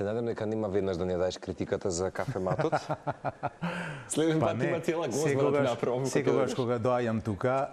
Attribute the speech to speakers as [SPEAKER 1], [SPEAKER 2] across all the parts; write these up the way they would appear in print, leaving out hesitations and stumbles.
[SPEAKER 1] Се надам дека нема веднаш да не даеш критиката за кафематот. Следен пат има цела гозба да направам.
[SPEAKER 2] Секогаш кога доаѓам тука,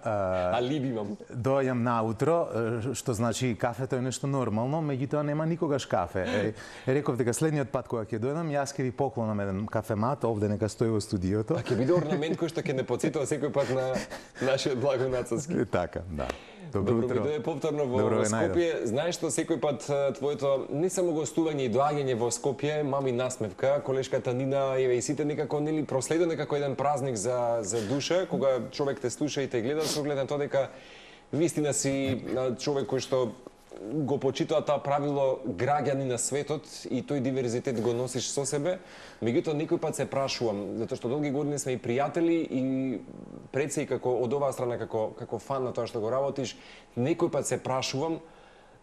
[SPEAKER 1] алиби имам.
[SPEAKER 2] Доаѓам наутро, што значи кафето е нешто нормално, меѓутоа нема никогаш кафе. Реков дека следниот пат кога ќе дојдам, јас ќе ви поклонам еден кафемат, овде нека стои во студиото.
[SPEAKER 1] А ќе биде орнамент кој што ќе не потсетува секој пат на нашиот Благој Нацовски.
[SPEAKER 2] Така, да.
[SPEAKER 1] Добро дојде повторно во Скопје. Знаеш што секој пат твоето не само гостување и доаѓање во Скопје, мами насмевка, колешката Нина и сите некако нели проследено како еден празник за душа, кога човек те слуша и те гледа, со оглед на тоа дека вистина си човек кој што го почитува тоа правило граѓани на светот и тој диверзитет го носиш со себе. Меѓутоа некој пат се прашувам, затоа што долги години сме и пријатели и пред се и како од оваа страна како фан на тоа што го работиш, некој пат се прашувам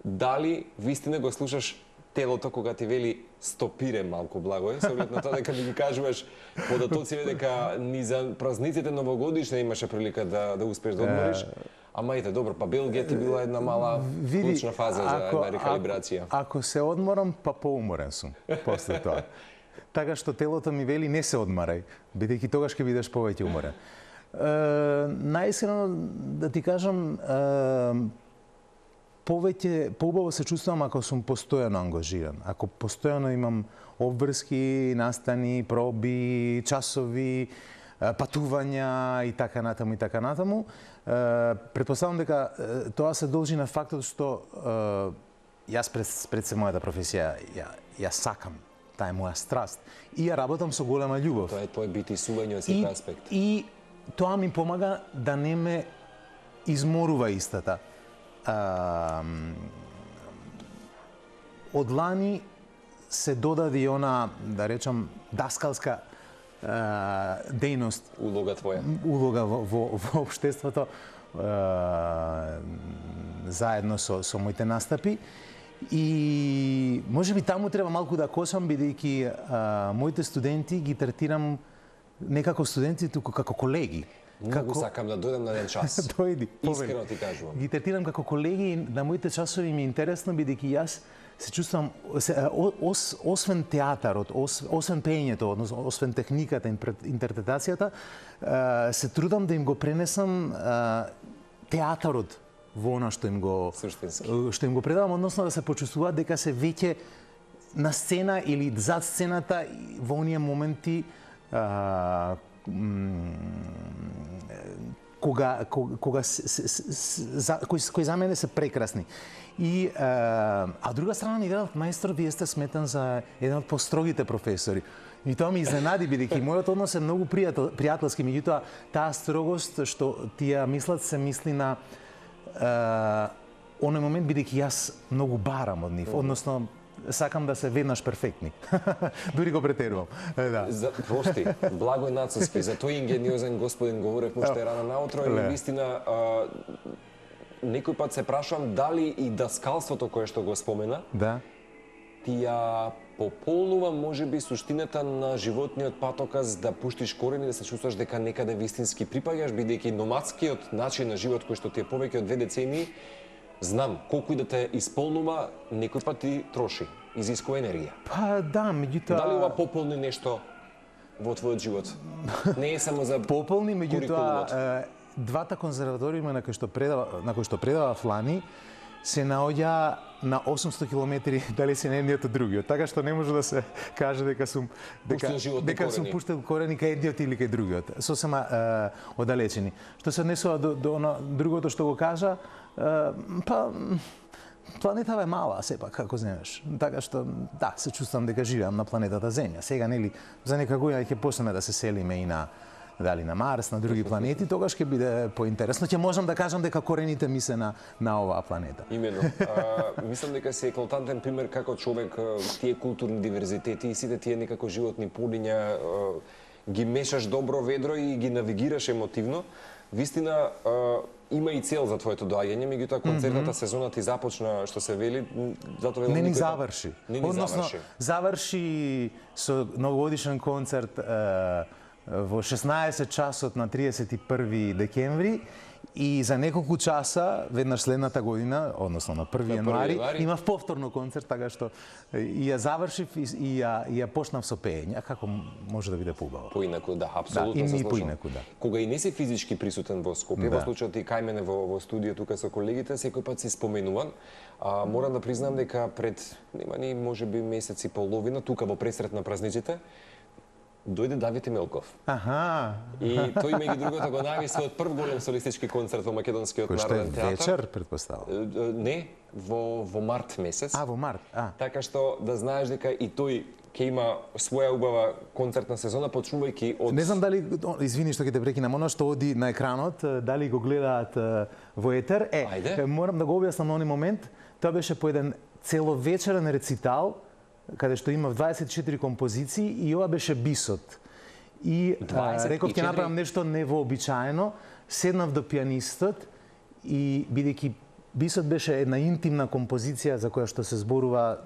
[SPEAKER 1] дали вистина го слушаш телото кога ти вели стопире малку Благој, со оглед на тоа дека ми ги кажуваш податоци дека ни за празниците новогодишни имаше прилика да успеш да одмориш. Ама ете, добро, па Белгија ти била една мала клучна фаза за една рекалибрација.
[SPEAKER 2] Ако се одморам, па поуморен сум после тоа. Така што телото ми вели не се одмарај, бидејќи тогаш ќе бидеш повеќе уморен. Најискрено да ти кажам, поубаво се чувствувам ако сум постојано ангажиран. Ако постојано имам обврски, настани, проби, часови, патувања и така натаму. Претпоставам дека тоа се должи на фактот што јас пред се мојата професија ја сакам, таа е моја страст и ја работам со голема љубов.
[SPEAKER 1] Тоа е твој бит и сување од сите аспект.
[SPEAKER 2] И тоа ми помага да не ме изморува истата. Од лани се додаде и она, да речам, даскалска дејност.
[SPEAKER 1] Улога твоја.
[SPEAKER 2] Улога во општеството заедно со моите настапи. И можеби таму треба малку да косам, бидејќи моите студенти ги третирам не како студенти, туку како колеги.
[SPEAKER 1] Многу сакам да дојдам на еден час.
[SPEAKER 2] Дојди.
[SPEAKER 1] Искрено ти кажувам.
[SPEAKER 2] Ги третирам како колеги и на моите часови ми е интересно, бидејќи јас се чувствам, освен театарот, освен пеењето, освен техниката, интерпретацијата, се трудам да им го пренесам театарот во она што им го предавам, односно да се почувствуваат дека се веќе на сцена или зад сцената во оние моменти кои за мене се прекрасни. И друга страна на игралот маестро, вие сте сметан за еден од построгите професори. И тоа ме изненади, бидејќи мојот однос е многу пријателски, меѓутоа таа строгост што тие мислат се мисли на оној момент, бидејќи јас многу барам од нив, односно сакам да се веднаш перфектни. Дури го претерувам. Да.
[SPEAKER 1] Прости, Благој Нацовски, за тој ингениозен господин говорев уште рано наутро и вистина некој пат се прашувам дали и даскалството кое што го спомена, ти ја пополнува можеби суштината на животниот патоказ да пуштиш корени, да се чувствуваш дека некаде вистински припаѓаш, бидејќи номадскиот начин на живот кој што ти е повеќе од 2 децении, знам, колку и да те исполнува, некој пат ти троши, изискува енергија.
[SPEAKER 2] Па да, меѓутоа...
[SPEAKER 1] Дали ова пополни нешто во твојот живот? Не е само за
[SPEAKER 2] пополни, меѓутоа двата конзерваториума на кои што предава Флани се наоѓа на 800 километри дали се едниот од другиот, така што не може да се каже дека сум сум пуштил корени кај едниот или кај другиот, сосема оддалечени. Што се однесува до другото што го кажа, па планетава е мала сепак, како знаеш. Така што да, се чувствам дека живеам на планетата Земја. Сега нели за нека година ќе почнеме да се селиме и на дали на Марс, на други планети, тогаш ќе биде поинтересно. Ќе можам да кажам дека корените ми се на оваа планета.
[SPEAKER 1] Имено. Мислам дека си еклатантен пример како човек тие културни диверзитети и сите тие некако животни полиња ги мешаш добро ведро и ги навигираш емотивно. Вистина има и цел за твоето доаѓање, меѓутоа концертната сезона ти започна, што се вели, затоа
[SPEAKER 2] не ни заврши.
[SPEAKER 1] Односно,
[SPEAKER 2] заврши со новогодишен концерт во 16 часот на 31 декември И за неколку часа, веднаш следната година, односно на 1 јануари, имав повторно концерт, така што и ја завршив и ја почнав со пеење. Како може да биде поубаво?
[SPEAKER 1] Поинаку, да, апсолутно се слушам.
[SPEAKER 2] Поинаку, да.
[SPEAKER 1] Кога и не си физички присутен во Скопје, во случајот и кај мене во студио тука со колегите, секој пат си споменуван. Морам да признам дека пред, нема ни можеби месец и половина, тука во пресрет на празниците, дојде Давид Имелков.
[SPEAKER 2] Аха.
[SPEAKER 1] И тој меѓу другото го најави својот прв голем солистички концерт во Македонскиот народен театар.
[SPEAKER 2] Кој што е вечер, претпоставам?
[SPEAKER 1] Не, во март месец.
[SPEAKER 2] Во март,
[SPEAKER 1] Така што да знаеш дека и тој ќе има своја убава концертна сезона, почнувајќи од...
[SPEAKER 2] Не знам дали, извини што ќе те прекинам, оно што оди на екранот, дали го гледаат во етер. Морам да го објаснам на оној момент, тоа беше по еден целовечерен рецитал, каде што имав 24 композиции и ова беше бисот. И реков ќе направам нешто невообичаено, седнав до пианистот и бидејќи бисот беше една интимна композиција за која што се зборува,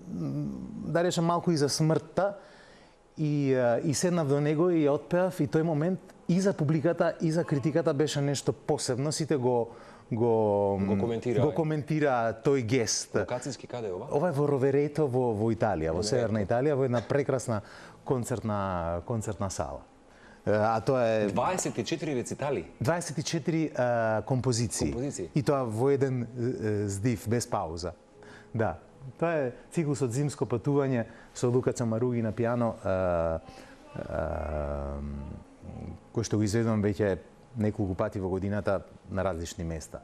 [SPEAKER 2] да речем, малку и за смртта, и седнав до него и ја отпеав, и тој момент и за публиката и за критиката беше нешто посебно. Сите го коментира тој гест.
[SPEAKER 1] Локацијски каде е ова?
[SPEAKER 2] Ова е во Роверето во Италија, во северна Италија, во една прекрасна концертна сала. А тоа е
[SPEAKER 1] 24 рецитали.
[SPEAKER 2] 24 композиции. И тоа во еден здив без пауза. Да. Тоа е циклусот Зимско патување со Лука Цамаруги на пијано, кој што го изведувам веќе неколку пати во годината на различни места.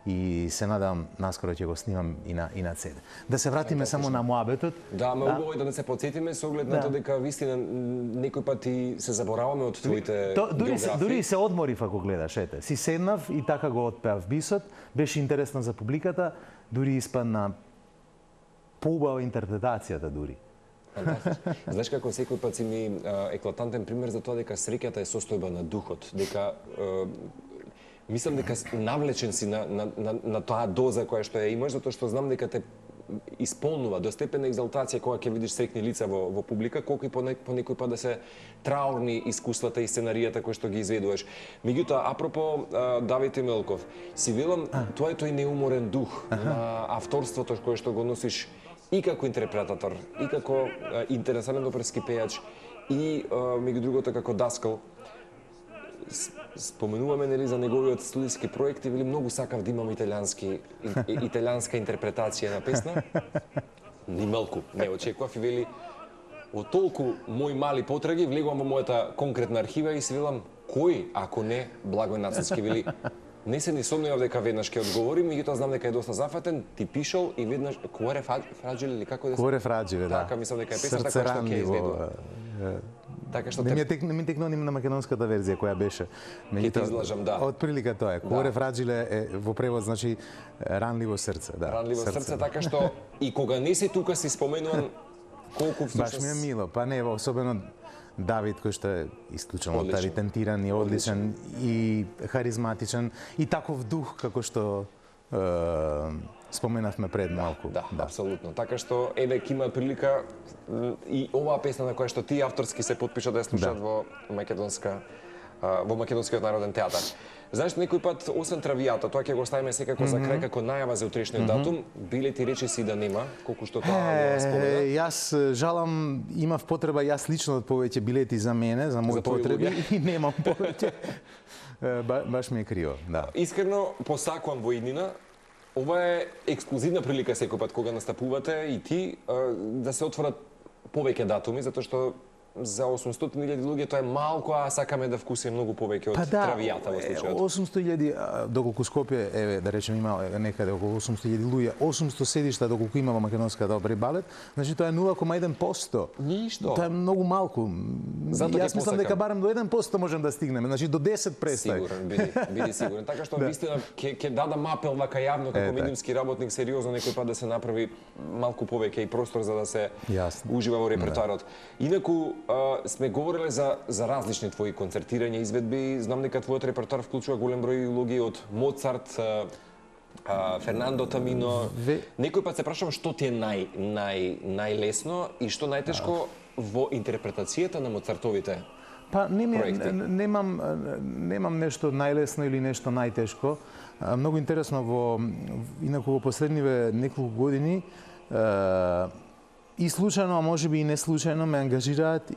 [SPEAKER 2] И се надам наскоро ќе го снимам и на CD. Да се вратиме само на муабетот.
[SPEAKER 1] Да, ме убаво да не се потсетиме со оглед на тоа дека вистина некој пат и се забораваме од твоите географии.
[SPEAKER 2] Дури се одморив ако гледаш, ете. Си седнав и така го отпеав бисот, беше интересно за публиката, дури испадна поубава интерпретацијата дури.
[SPEAKER 1] Знаеш како секој пат си ми еклатантен пример за тоа дека среќата е состојба на духот, дека мислам дека навлечен си на таа доза која што ја имаш, затоа што знам дека те исполнува до степен на екзалтација кога ќе видиш среќни лица во публика, колку и по некој пат да се траурни искуствата и сценаријата кои што ги изведуваш. Меѓутоа, апропо Давид Имелков, си велам, тоа е тој неуморен дух на авторството кое што го носиш и како интерпретатор, и како интересен оперски пејач, и меѓу другото како даскал. Споменуваме нели за неговиот студиски проект и вели многу сакав да имам италијанска интерпретација на песна. Ни малку не очекував и вели од толку мои мали потраги влегувам во мојата конкретна архива и си велам кој ако не Благој Нацовски, вели не се ни сомневав дека веднаш ќе одговори, меѓутоа знам дека е доста зафатен, ти пишал и веднаш Cuore fragile или како да се...
[SPEAKER 2] Cuore fragile, да.
[SPEAKER 1] Така мислам дека е песната која што ќе изведува. Така што
[SPEAKER 2] не ми текно на македонската верзија која беше.
[SPEAKER 1] Ќе ти излажам, да.
[SPEAKER 2] Од прилика тоа е. Cuore fragile е во превод значи ранливо срце, да.
[SPEAKER 1] Ранливо срце, така што и кога не си тука си споменуван колку всушност...
[SPEAKER 2] Баш ми е мило, па не, особено Давид, кој што е исклучено талентиран и одличен и харизматичен и таков дух како што споменавме пред малку.
[SPEAKER 1] Да, апсолутно. Така што еве ќе има прилика и оваа песна на која што ти авторски се потпиша да ја слушаат во Македонскиот народен театар. Знаеш, некој пат, освен Травијата, тоа ќе го ставиме секако за крај како најава за утрешниот датум, билети речиси да нема, колку што тоа го спомена.
[SPEAKER 2] Јас жалам, имав потреба јас лично од повеќе билети за мене, за мои потреби и немам повеќе. Баш ми е криво, да.
[SPEAKER 1] Искрено посакувам во иднина. Ова е ексклузивна прилика секој пат кога настапувате и ти да се отворат повеќе датуми, затоа што за 800.000 луѓе тоа е малку, а сакаме да вкусиме многу повеќе од Травијата во случајот.
[SPEAKER 2] 800.000, доколку Скопје, еве, да речем, има некаде околу 800.000 луѓе, 800 седишта доколку има во македонската опера и балет, значи тоа е 0,1%.
[SPEAKER 1] Ништо.
[SPEAKER 2] Тоа е многу малку. Јас мислам дека барем до 1% можем да стигнеме, значи до 10 представи.
[SPEAKER 1] Сигурен, биди сигурен. Така што вистина ќе дадам апел вака јавно како медиумски работник, сериозно некој пат да се направи малку повеќе и простор за да се ужива во репертоарот. Инаку сме говореле за различни твои концертирања, изведби. Знам дека твојот репертоар вклучува голем број улоги од Моцарт, Фернандо Тамино. Некој пат се прашувам што ти е најлесно и што најтешко во интерпретацијата на Моцартовите
[SPEAKER 2] Па немам нешто најлесно или нешто најтешко. Многу интересно инаку во последниве неколку години и случајно, а можеби и не случајно ме ангажираат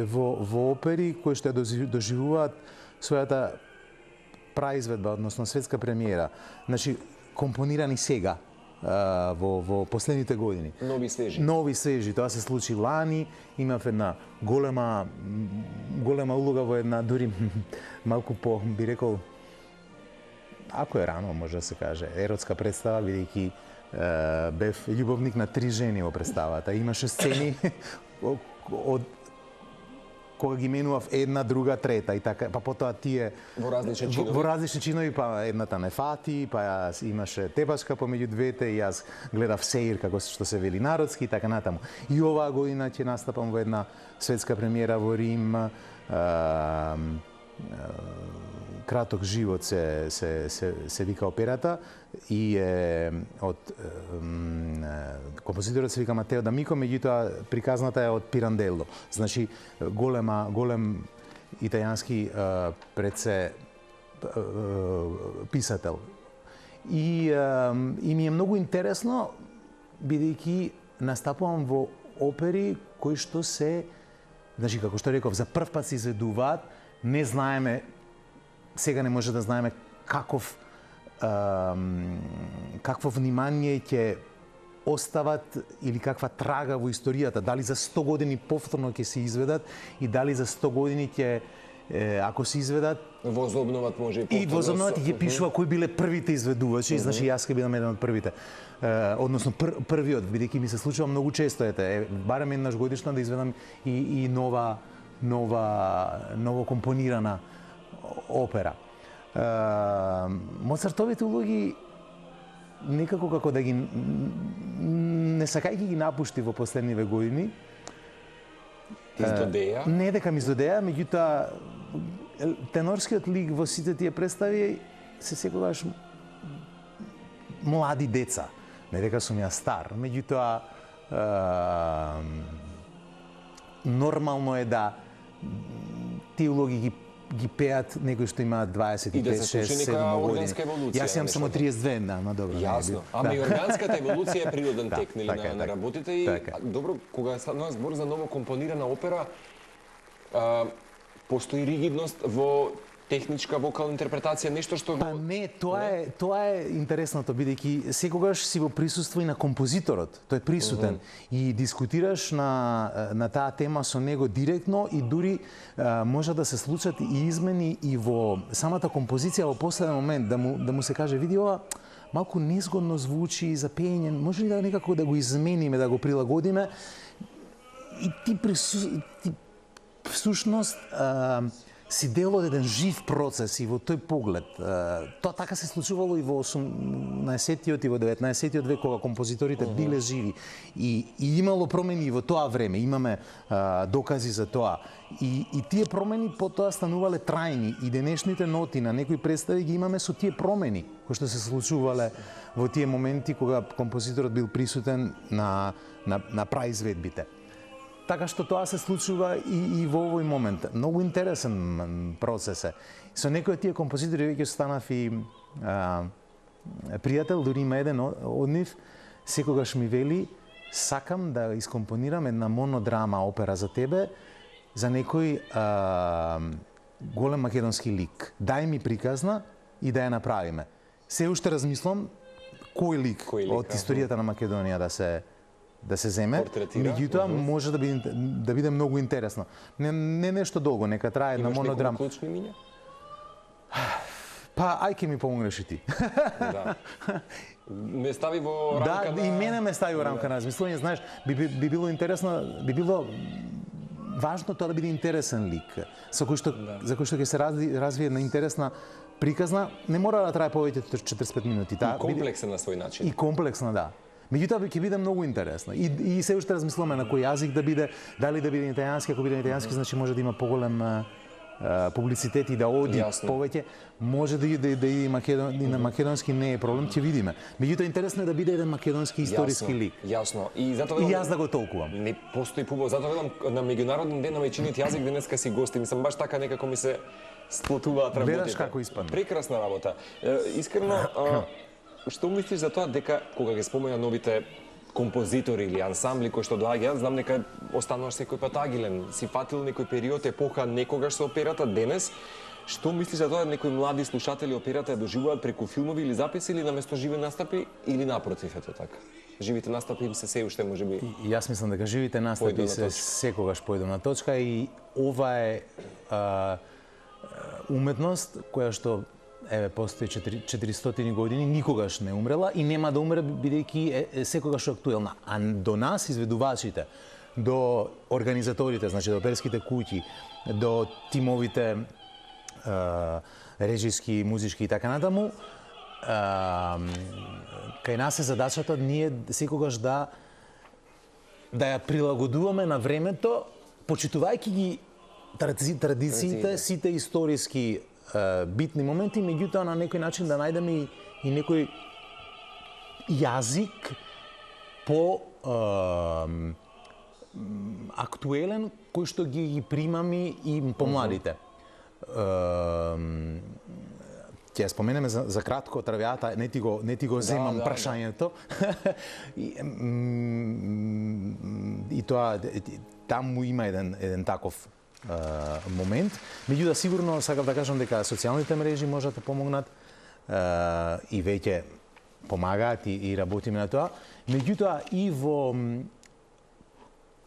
[SPEAKER 2] во опери кои што доживуваат својата праизведба, односно светска премиера. Значи, компонирани сега, во последните години. Нови свежи. Тоа се случи лани, имав една голема улога во една, дури малку би рекол, ако е рано, може да се каже, еротска представа, бидејќи бев љубовник на 3 жени во представата. Имаше сцени од кога ги менував една, друга, трета и така, па потоа тие
[SPEAKER 1] во различни
[SPEAKER 2] чинови, па едната не фати, па имаше тепачка помеѓу двете и јас гледав сеир како што се вели народски и така натаму. И оваа година ќе настапам во една светска премиера во Рим. Краток живот се вика операта и од композиторот се вика Матео Дамико, меѓутоа приказната е од Пиранделло. Значи голем италијански писател. И ми е многу интересно бидејќи настапувам во опери кои што се, значи како што реков, за прв пат се изведуваат, не знаеме, сега не може да знаеме какво внимание ќе остават или каква трага во историјата, дали за 100 години повторно ќе се изведат и дали за 100 години ќе, ако се изведат,
[SPEAKER 1] возобноват може и повторно.
[SPEAKER 2] И возобноват и ќе пишува кои биле првите изведувачи, значи јас ќе бидам еден од првите. Односно првиот, бидејќи ми се случува многу често, барем еднаш годишно да изведам и ново компонирана опера. Моцартовите улоги некако како да ги не сакајќи ги напушти во последниве години.
[SPEAKER 1] Издодеја?
[SPEAKER 2] Не дека ми издодеја, меѓутоа тенорскиот лик во сите тие представи се секогаш млади деца. Не дека сум ја стар, меѓутоа нормално е да тие улоги ги пеат некои што имаат 25, 6, 7 години. Јас имам само 32, но добро.
[SPEAKER 1] Јасно. Ама и органската еволуција е природен тек на работите и добро, кога е станува збор за ново компонирана опера, постои ригидност во техничка вокална интерпретација, нешто што
[SPEAKER 2] Па не, тоа е интересното, бидејќи секогаш си во присуство и на композиторот, тој е присутен и дискутираш на таа тема со него директно и дури може да се случат и измени и во самата композиција во последен момент да му се каже види ова малку незгодно звучи за пеење, може ли да некако да го измениме, да го прилагодиме и ти всушност си дел од еден жив процес и во тој поглед. Тоа така се случувало и во 18-тиот и во 19-тиот век кога композиторите биле живи и имало промени во тоа време, имаме докази за тоа. И тие промени потоа станувале трајни и денешните ноти на некои представи ги имаме со тие промени кои што се случувале во тие моменти кога композиторот бил присутен на праизведбите. Така што тоа се случува и во овој момент. Многу интересен процес е. Со некои од тие композитори веќе станав и пријател, дури има еден од нив, секогаш ми вели, сакам да искомпонирам една монодрама опера за тебе, за некој голем македонски лик. Дај ми приказна и да ја направиме. Се уште размислам кој лик од историјата на Македонија да се земе, меѓутоа може да биде многу интересно. Не нешто долго, нека трае една монодрама.
[SPEAKER 1] Имаш некои клучни миња?
[SPEAKER 2] Па, ај ке ми помогнеш и ти.
[SPEAKER 1] Да. Ме стави во рамка
[SPEAKER 2] Да, и мене ме стави во рамка на размислување, знаеш, би било интересно, би било важно тоа да биде интересен лик, за кој што ќе се развие една интересна приказна, не мора да трае повеќе од 45 минути.
[SPEAKER 1] И комплексна на свој начин.
[SPEAKER 2] И комплексна, да. Меѓутоа ќе биде многу интересно. И се уште размислуваме на кој јазик да биде, дали да биде италијански, ако биде италијански, значи може да има публицитет и да оди повеќе, може да иде на македонски, не е проблем, ќе видиме. Меѓутоа интересно е да биде еден македонски историски лик.
[SPEAKER 1] Јасно. И
[SPEAKER 2] јас да го толкувам.
[SPEAKER 1] Не постои пубаво, затоа велам на меѓународен ден на мајчиниот јазик денеска си гости, мислам баш така некако ми се сплотуваат работите.
[SPEAKER 2] Гледаш како испадна.
[SPEAKER 1] Прекрасна работа. Искрено, што мислиш за тоа дека кога ги спомена новите композитори или ансамбли кои што доаѓаат, знам дека остануваш секој пат агилен, си фатил некој период, епоха некогаш со операта, денес. Што мислиш за тоа некои млади слушатели операта ја доживуваат преку филмови или записи или наместо живи настапи или напротив ето така? Живите настапи им се уште можеби.
[SPEAKER 2] Јас мислам дека живите настапи се секогаш појду на точка и ова е уметност која што постои 400 години, никогаш не умрела и нема да умре бидејќи е секогаш актуелна. А до нас, изведувачите, до организаторите, значи до оперските куќи, до тимовите режиски, музички и така натаму, кај нас е задачата ние секогаш да ја прилагодуваме на времето, почитувајќи ги традициите, сите историски битни моменти, меѓутоа на некој начин да најдеме и некој јазик по актуелен кој што ги примами и помладите. Ќе споменеме за кратко Травијата, не ти го земам прашањето. И тоа таму има еден таков момент. Меѓутоа сигурно сакав да кажам дека социјалните мрежи можат да помогнат и веќе помагаат и работиме на тоа. Меѓутоа и во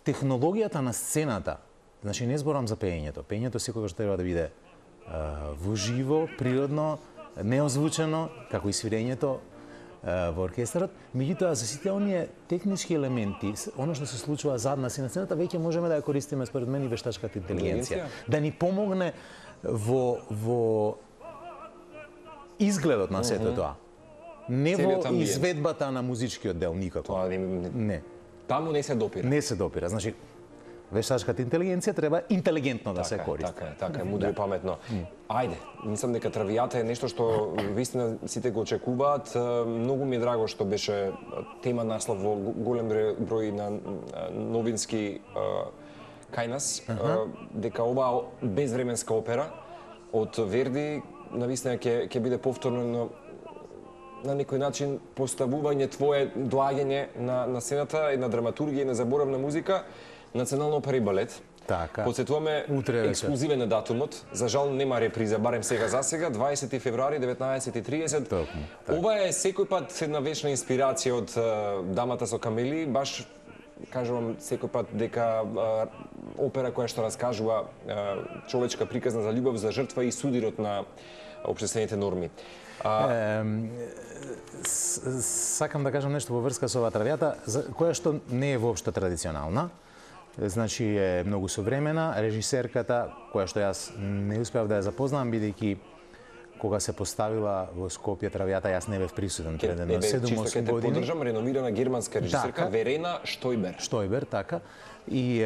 [SPEAKER 2] технологијата на сцената, значи не зборам за пеењето. Пеењето секогаш треба да биде во живо, природно, неозвучено, како и свирењето во оркестарот. Меѓутоа, за сите оние технички елементи, оно што се случува зад нас и на сцената, веќе можеме да ја користиме, според мен, и вештачката интелигенција. Да ни помогне во изгледот на сето тоа. Не во изведбата на музичкиот дел, никако. Не.
[SPEAKER 1] Таму не се допира.
[SPEAKER 2] Не се допира. Значи, вештачката интелигенција треба интелигентно да се користи.
[SPEAKER 1] Така е, мудро и паметно. Ајде, мислам дека Травијата е нешто што вистина сите го очекуваат. Многу ми е драго што беше тема наслов во голем број на новински кај нас, дека оваа безвременска опера од Верди навистина ќе биде повторно на некој начин поставување твое доаѓање на сцената и на драматургија и на заборавна музика. Национална опера и балет.
[SPEAKER 2] Така.
[SPEAKER 1] Потсетуваме ексклузивен е датумот. За жал нема реприза, барем сега за сега, 20 февруари 19:30. Ова е секој пат една вечна инспирација од Дамата со камели, баш кажувам секој пат дека опера која што раскажува човечка приказна за љубов, за жртва и судирот на општествените норми.
[SPEAKER 2] Сакам да кажам нешто во врска со оваа Травијата, која што не е воопшто традиционална. Значи е многу современа. Режисерката, која што јас не успеав да ја запознам, бидејќи кога се поставила во Скопје Травијата, јас не бев присутен пред 7-8 години.
[SPEAKER 1] Ќе поддржам, реномирана германска режисерка Верена Штојбер.
[SPEAKER 2] Штојбер, така. И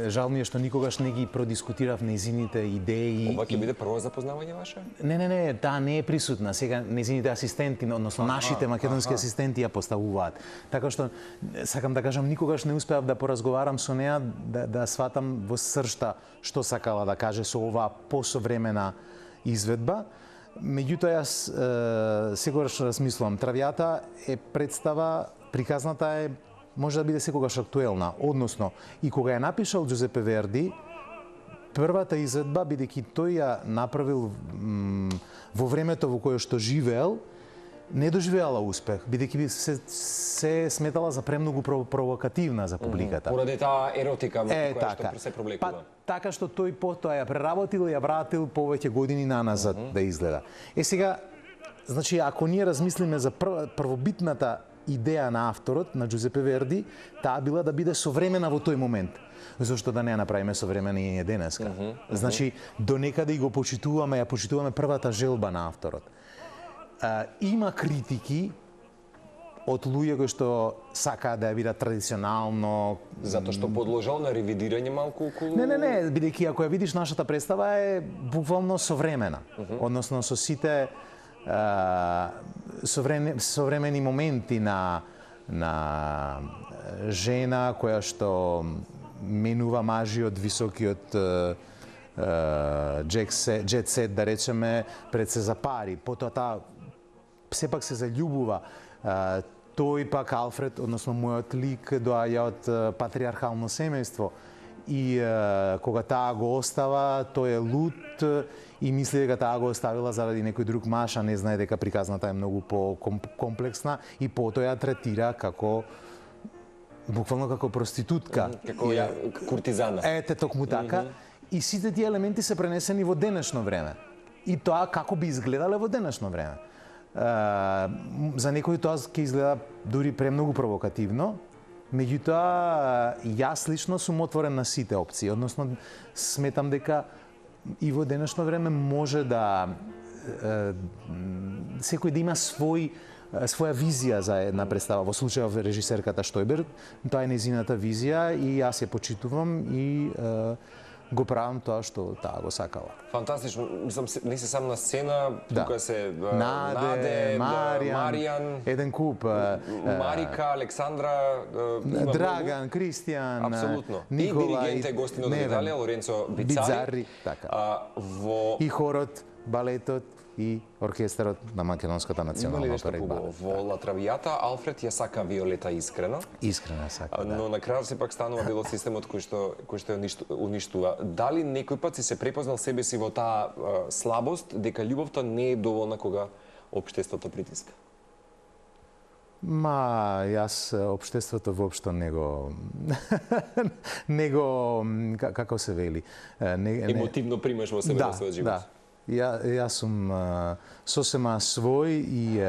[SPEAKER 2] жал ми е што никогаш не ги продискутирав нејзините идеи.
[SPEAKER 1] Ова ќе биде прво запознавање ваше?
[SPEAKER 2] Не, таа не е присутна. Сега нејзините асистенти, односно нашите македонски асистенти ја поставуваат. Така што сакам да кажам, никогаш не успеав да поразговарам со неа, да сватам во сршта што сакала да каже со оваа посовремена изведба. Меѓутоа јас секогаш размислувам, Травијата е представа, приказната е може да биде секогаш актуелна, односно и кога ја напишал Џузепе Верди, првата изведба, бидејќи тој ја направил во времето во кое што живеел, не доживеала успех, бидејќи се сметала за премногу провокативна за публиката.
[SPEAKER 1] Поради таа еротика која што се провлекува.
[SPEAKER 2] Така што тој потоа ја преработил и ја вратил повеќе години наназад да изгледа. Сега, значи, ако ние размислиме за првобитната идеја на авторот, на Џузепе Верди, таа била да биде современа во тој момент. Зошто да не ја направиме современа и денеска? Значи, до некаде и го почитуваме, ја почитуваме првата желба на авторот. Има критики од луѓе кои што сакаат да ја видат традиционално.
[SPEAKER 1] Затоа што подложал на ревидирање малку околу...
[SPEAKER 2] Не, бидејќи ако ја видиш нашата представа е буквално современа. Односно со сите современи моменти на жена која што менува мажиот високиот джет сет, да речеме, пред се запари, потоа таа сепак се заљубува. Тој пак Алфред, односно мојот лик, доаѓа од патриархално семејство и кога таа го остава, тој е лут и мисли дека таа го оставила заради некој друг маж, а не знае дека приказната е многу по-комплексна и потоа ја третира како буквално како проститутка.
[SPEAKER 1] Како куртизана.
[SPEAKER 2] Ете, токму така. И сите тие елементи се пренесени во денешно време. И тоа како би изгледале во денешно време. За некои тоа ќе изгледа дури премногу провокативно, меѓутоа јас лично сум отворен на сите опции, односно сметам дека и во денешно време може да секој да има своја визија за една представа, во случајов режисерката Штојбер, тоа е нејзината визија и јас ја почитувам и го правам тоа што таа го сакала.
[SPEAKER 1] Фантастично. Мислам, не се сам на сцена, тука се
[SPEAKER 2] Наде, Маријан, еден куп.
[SPEAKER 1] Марика, Александра,
[SPEAKER 2] Драган, Кристијан,
[SPEAKER 1] Никола, и диригент е гостин од Италија, Лоренцо Бицари.
[SPEAKER 2] Така. И хорот, балетот и оркестарот на Македонската национална опера и балет.
[SPEAKER 1] Во Ла Травијата Алфред ја сака Виолета искрено.
[SPEAKER 2] Искрено сака, да.
[SPEAKER 1] Но на крајот сепак станува било системот кој што ја уништува. Дали некој пат си се препознал себе си во таа слабост дека љубовта не е доволна кога општеството притиска?
[SPEAKER 2] Јас општеството воопшто него како се вели,
[SPEAKER 1] емотивно примаш во себе на својот живот.
[SPEAKER 2] Да. Јас сум сосема свој и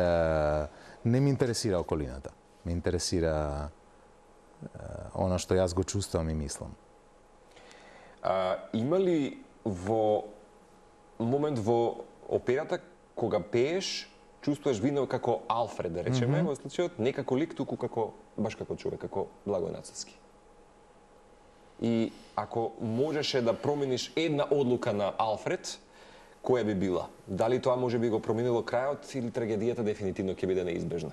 [SPEAKER 2] не ме интересира околината. Ме интересира она што јас го чувствувам и мислам.
[SPEAKER 1] Има ли во момент во операта кога пееш, чувствуваш вино како Алфред, да речеме, во случајот, не како лик, туку баш како човек, како Благој Нацовски? И ако можеше да промениш една одлука на Алфред, која би била? Дали тоа може би го променило крајот или трагедијата дефинитивно ќе биде неизбежна?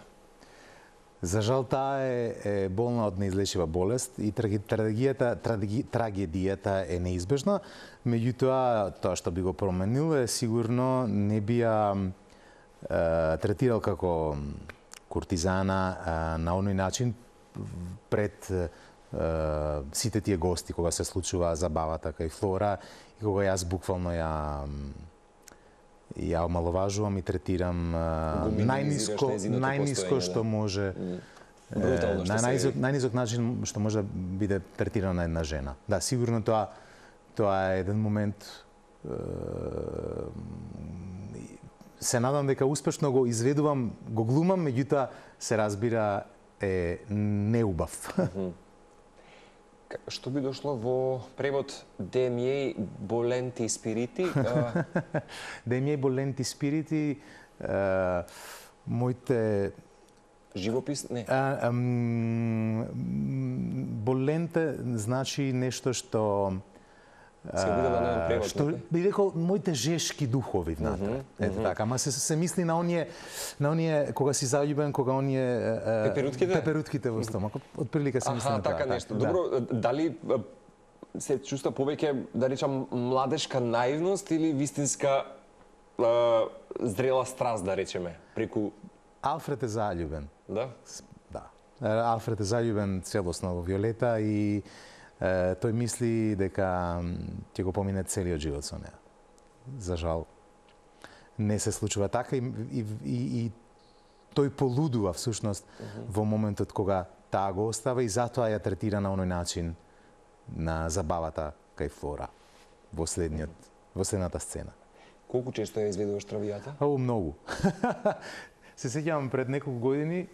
[SPEAKER 2] За жал, таа е болна од неизлечива болест и трагедијата е неизбежна. Меѓутоа, тоа што би го променил е сигурно не би ја третирал како куртизана на оној начин пред сите тие гости кога се случува забавата кај Флора и кога јас буквално ја омаловажувам и третирам најниско што може, на најнизок начин што може да биде третирана една жена. Да, сигурно тоа е еден момент. Се надам дека успешно го изведувам, го глумам, меѓутоа се разбира е неубав.
[SPEAKER 1] Што би дошло во превод De miei bolenti spiriti?
[SPEAKER 2] De miei bolenti spiriti, моите...
[SPEAKER 1] Живопис? Не.
[SPEAKER 2] Боленте значи нешто што...
[SPEAKER 1] Се обидела на еден превод,
[SPEAKER 2] што би рекол моите жешки духови внатре. Ете така, ама се мисли на оние кога си заљубен, кога оние пеперутките во стомакот. Отприлика се мисли на тоа.
[SPEAKER 1] Така нешто. Добро, дали се чувства повеќе, да речам, младешка наивност или вистинска зрела страст, да речеме, преку...
[SPEAKER 2] Алфред е заљубен.
[SPEAKER 1] Да?
[SPEAKER 2] Да. Алфред е заљубен целосно во Виолета и тој мисли дека ќе го помине целиот живот со неа. За жал, не се случува така и тој полудува всушност во моментот кога таа го остава и затоа ја третира на оној начин на забавата кај Флора во следната сцена.
[SPEAKER 1] Колку често ја изведуваш Травијата?
[SPEAKER 2] Многу. Се сеќавам пред неколку години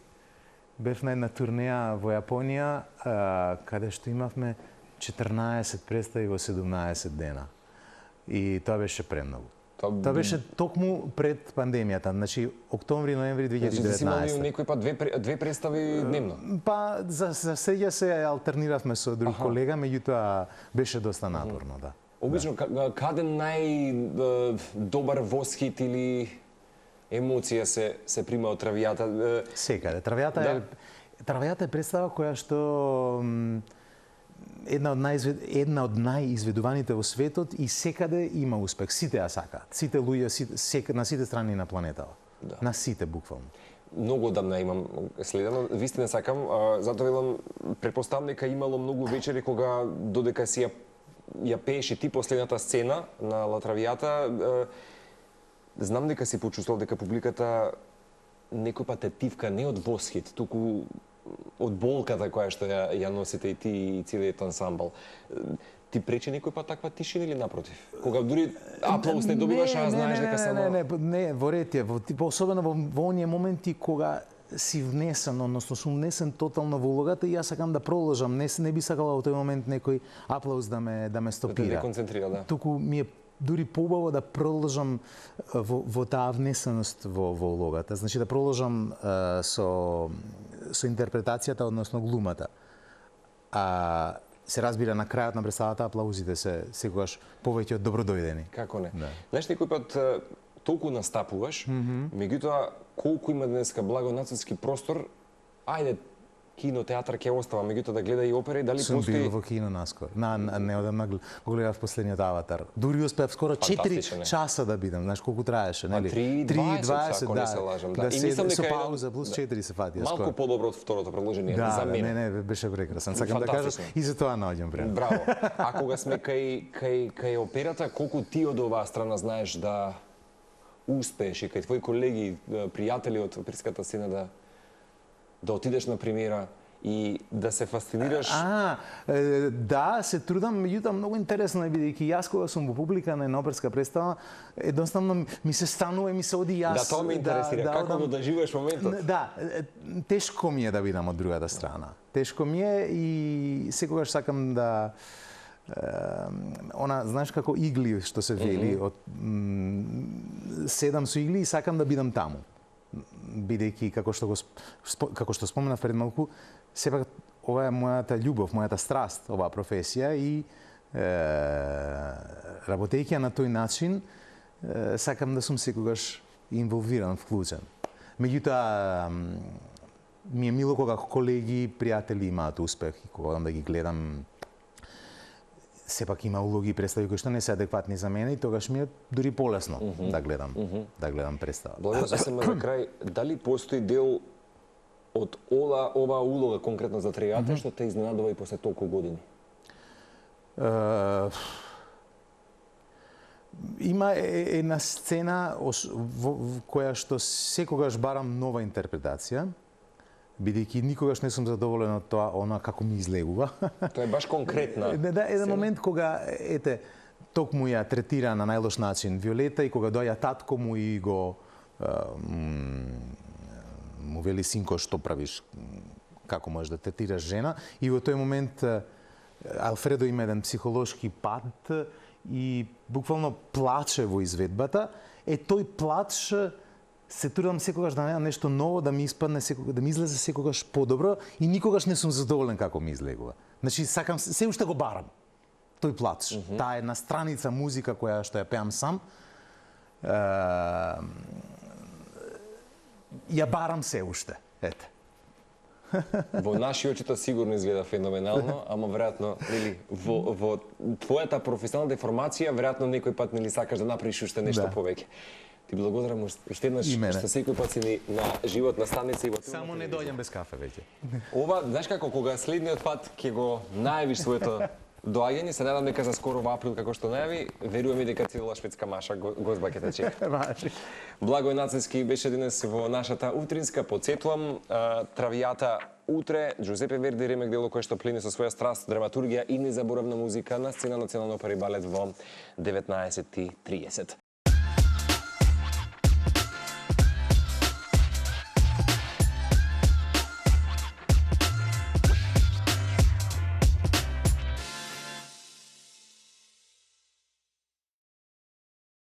[SPEAKER 2] бев на една турнеја во Јапонија каде што имавме 14 представи во 17 дена. И тоа беше премногу. Тоа беше токму пред пандемијата, значи октомври, ноември 2019.
[SPEAKER 1] Значи, си имали некој пат две представи дневно?
[SPEAKER 2] Па, за среќа се алтерниравме со друг колега, меѓутоа беше доста напорно, да.
[SPEAKER 1] Обично, каде најдобар восхит или емоција се прима од Травијата?
[SPEAKER 2] Секаде. Травијата е представа која што една од најизведуваните во светот и секаде има успех. Сите ја сакаат. Сите луѓе на сите страни на планетава. Да. На сите буквално.
[SPEAKER 1] Многу одамна имам следено. Вистина сакам, затоа велам, претпоставам дека имало многу вечери кога додека си ја пееше ти последната сцена на Ла Травијата, знам дека си почувствувал дека публиката некој пат те тивка не од восхит, туку од болката која што ја носите и ти и целиот ансамбл. Ти пречи некој пат таква тишина или напротив? Кога дури аплауз не добиваш, а знаеш дека само...
[SPEAKER 2] Не, во ред е, особено во оние моменти кога си внесен, односно сум внесен тотално во улогата и јас сакам да продолжам. Не би сакала во тој момент некој аплауз да ме стопира.
[SPEAKER 1] Да те концентрира, да.
[SPEAKER 2] Туку ми е дури поубаво да продолжам во таа внесеност во улогата. Значи да продолжам со интерпретацијата, односно глумата. А се разбира на крајот на представата аплаузите се секогаш повеќе од добродојдени.
[SPEAKER 1] Како не? Да. Знаеш, некој пат толку настапуваш, меѓутоа колку има денеска благонацетски простор, ајде кино, театар ќе остава, меѓутоа да гледа и опера и дали
[SPEAKER 2] постои... Сум бил во кино наскоро. Не одамна гледав последниот Аватар. Дури успеав скоро 4 часа да бидам, знаеш колку траеше, нели?
[SPEAKER 1] 3:20, ако не се лажам. Да.
[SPEAKER 2] И мислам дека со пауза плюс 4 се фатија скоро.
[SPEAKER 1] Малку подобро од второто предложение за мене.
[SPEAKER 2] Не, беше прекрасен. Сакам да кажам и за тоа наоѓам време.
[SPEAKER 1] Браво. А кога сме кај операта, колку ти од оваа страна знаеш да успееш и кај твои колеги, пријатели од оперската сцена да отидеш на премиера и да се фасцинираш?
[SPEAKER 2] Да, се трудам, меѓутоа многу интересно е бидејќи јас кога сум во публика на една оперска представа, едноставно ми се станува и ми се оди јас.
[SPEAKER 1] Да, тоа ме интересира. Како го доживуваш моментот?
[SPEAKER 2] Да, тешко ми е да бидам од другата страна. Тешко ми е и секогаш сакам да знаеш како игли што се вели, седам со игли и сакам да бидам таму. Бидејќи како што споменав пред малку, сепак ова е мојата љубов, мојата страст, оваа професија и работејќи на тој начин сакам да сум секогаш инволвиран, вклучен. Меѓутоа ми е мило кога колеги, пријатели имаат успех и кога да ги гледам. Сепак има улоги и представи кои што не се адекватни за мене и тогаш ми е дури полесно да гледам представа.
[SPEAKER 1] Благодарам се за крај, дали постои дел од оваа улога конкретно за Травијата што те изненадува и после толку години?
[SPEAKER 2] Има една сцена која што секогаш барам нова интерпретација, бидејќи никогаш не сум задоволен од тоа како ми излегува.
[SPEAKER 1] Тоа е баш конкретна.
[SPEAKER 2] Да, еден момент кога токму ја третира на најлош начин Виолета и кога доаѓа татко му и го му вели синко што правиш, како можеш да третираш жена и во тој момент Алфредо има еден психолошки пад и буквално плаче во изведбата. Тој плач се трудам секогаш да најдам нешто ново, да ми испадне да ми излезе секогаш подобро и никогаш не сум задоволен како ми излегува. Значи сакам се уште го барам. Тој плач, таа една страница музика која што ја пеам сам, ја барам се уште. Ете.
[SPEAKER 1] Во наши очи сигурно изгледа феноменално, ама веројатно во твојата професионална деформација веројатно некој пат нели сакаш да направиш уште нешто повеќе. Ти благодарам уште еднаш што секој пат си на животна станица и во тоа.
[SPEAKER 2] Само не доаѓам без кафе веќе.
[SPEAKER 1] Ова, знаеш како кога следниот пат ќе го најавиш своето доаѓање, се надам дека за скоро во април како што најави, верувам и дека цела шведска маша гозба ќе те чека. Благој Нацевски беше денес во нашата утринска, потсетувам Травијата утре, Джузепе Верди ремек дело кој што плени со своја страст, драматургија и незаборавна музика на сцена Национална опера и балет во 19:30.